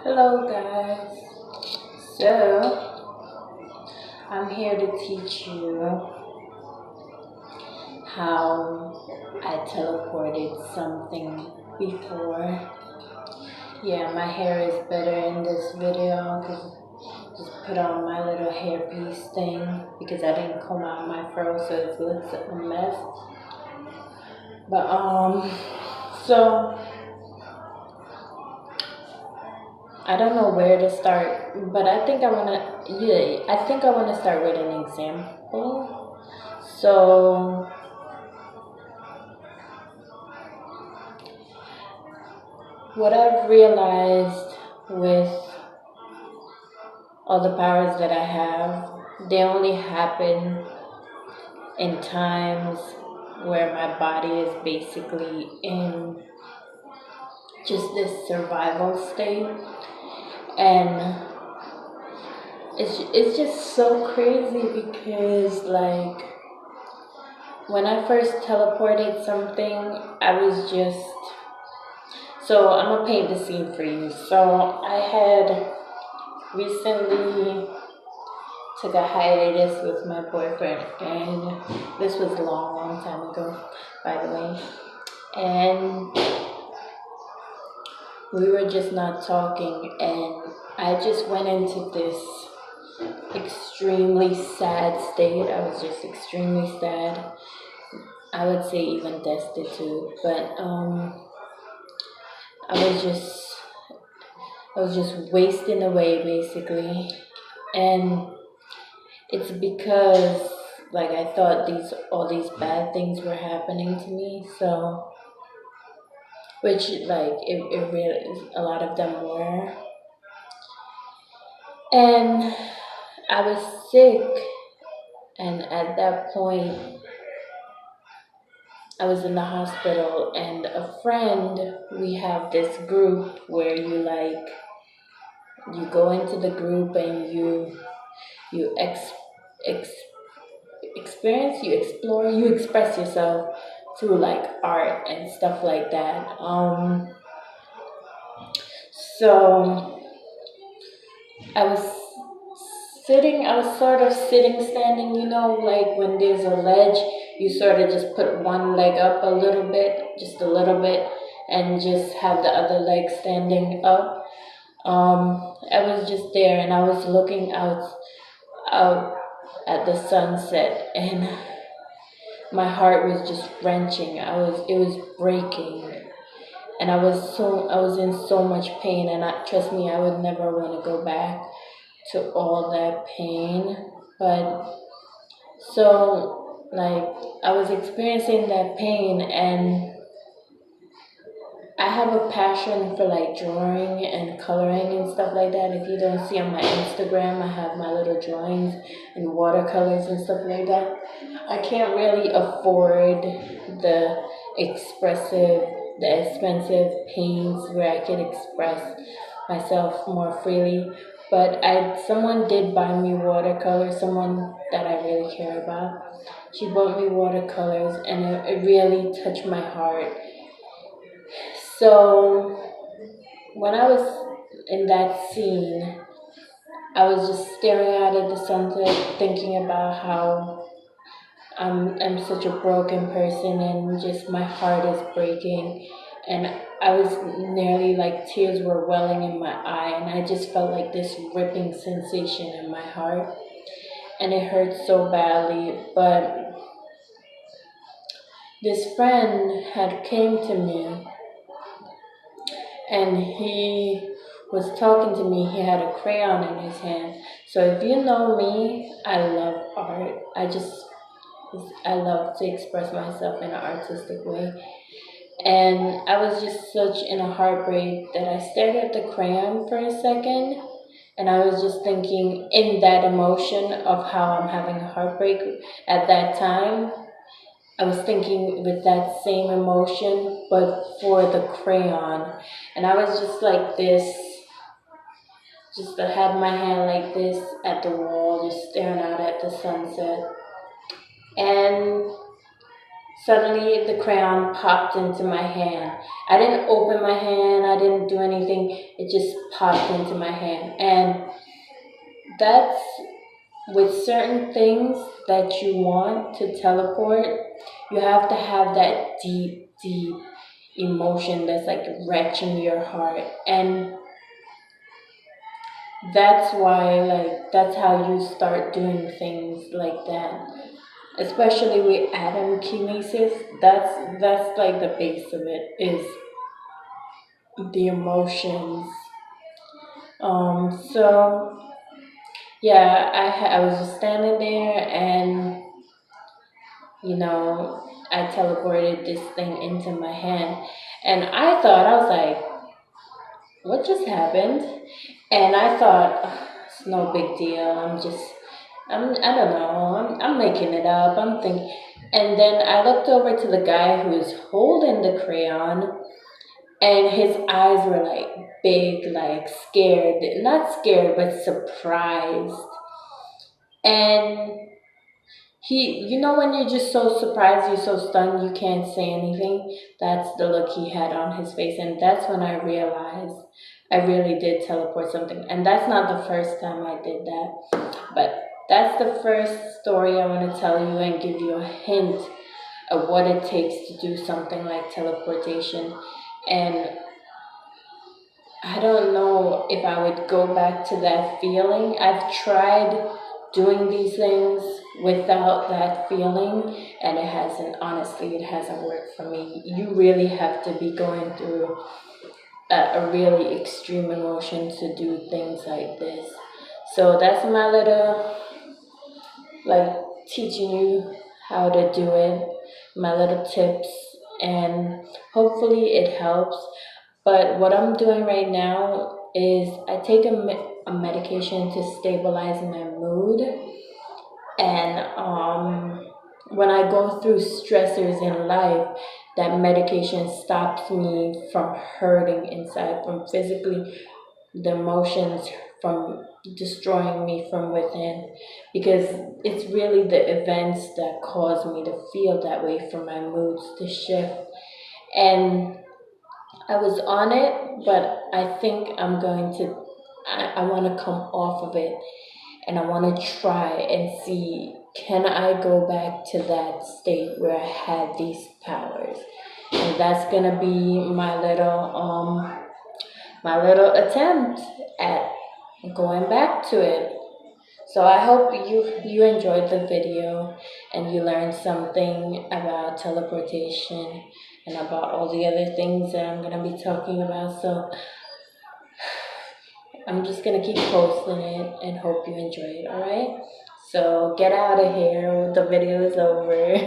Hello guys. So I'm here to teach you how I teleported something before. Yeah, my hair is better in this video because just put on my little hairpiece thing because I didn't comb out my fro, so it looks a mess. But so I don't know where to start, but I think I wanna start with an example. So what I've realized with all the powers that I have, they only happen in times where my body is basically in just this survival state. And it's just so crazy because like when I first teleported something, I was just so I'm gonna paint the scene for you. So I had recently took a hiatus with my boyfriend, and this was a long time ago, by the way. And we were just not talking, and I just went into this extremely sad state. I was just extremely sad. I would say even destitute, but I was just I was just wasting away basically, and it's because like I thought all these bad things were happening to me, so which like it really a lot of them were. And I was sick, and at that point I was in the hospital, and a friend, we have this group where you go into the group and you ex, experience, you explore, you express yourself through like art and stuff like that. So I was I was sort of sitting, standing, like when there's a ledge, you sort of just put one leg up a little bit, just a little bit, and just have the other leg standing up. I was just there and I was looking out at the sunset, and my heart was just wrenching. It was breaking, and I was in so much pain, and trust me, I would never want to go back to all that pain. But so like I was experiencing that pain, and I have a passion for like drawing and coloring and stuff like that. If you don't see on my Instagram, I have my little drawings and watercolors and stuff like that. I can't really afford the expressive, the expensive paints where I can express myself more freely. But someone did buy me watercolors, someone that I really care about. She bought me watercolors, and it really touched my heart. So when I was in that scene, I was just staring out at the sunset, thinking about how I'm such a broken person, and just my heart is breaking. And I was nearly like tears were welling in my eye, and I just felt like this ripping sensation in my heart. And it hurt so badly. But this friend had came to me, and he was talking to me. He had a crayon in his hand. So if you know me, I love art. I love to express myself in an artistic way. And I was just such in a heartbreak that I stared at the crayon for a second, and I was just thinking in that emotion of how I'm having a heartbreak at that time. I was thinking with that same emotion, but for the crayon. And I was just like this, just I had my hand like this at the wall, just staring out at the sunset. And Suddenly the crayon popped into my hand. I didn't open my hand, I didn't do anything. It just popped into my hand. And that's with certain things that you want to teleport, you have to have that deep, deep emotion that's like wrenching your heart. And that's why, like, that's how you start doing things like that. Especially with atom kinesis, that's like the base of it is the emotions. So yeah, I was just standing there, and I teleported this thing into my hand, and I was like, what just happened? And I thought, "Ugh, it's no big deal. I don't know. I'm making it up. I'm thinking." And then I looked over to the guy who was holding the crayon, and his eyes were like big, like scared. Not scared, but surprised. And when you're just so surprised, you're so stunned, you can't say anything. That's the look he had on his face. And that's when I realized I really did teleport something. And that's not the first time I did that. But that's the first story I want to tell you and give you a hint of what it takes to do something like teleportation. And I don't know if I would go back to that feeling. I've tried doing these things without that feeling, and honestly, it hasn't worked for me. You really have to be going through a really extreme emotion to do things like this. So that's my little, like, teaching you how to do it, my little tips, and hopefully it helps. But what I'm doing right now is I take a medication to stabilize my mood. And when I go through stressors in life, that medication stops me from hurting inside, from physically, the emotions from destroying me from within. Because it's really the events that cause me to feel that way, for my moods to shift. And I was on it, but I think I want to come off of it, and I want to try and see, can I go back to that state where I had these powers? And that's going to be my little attempt at going back to it. So I hope you enjoyed the video and you learned something about teleportation and about all the other things that I'm going to be talking about. So I'm just going to keep posting it and hope you enjoy it, alright? So get out of here, the video is over.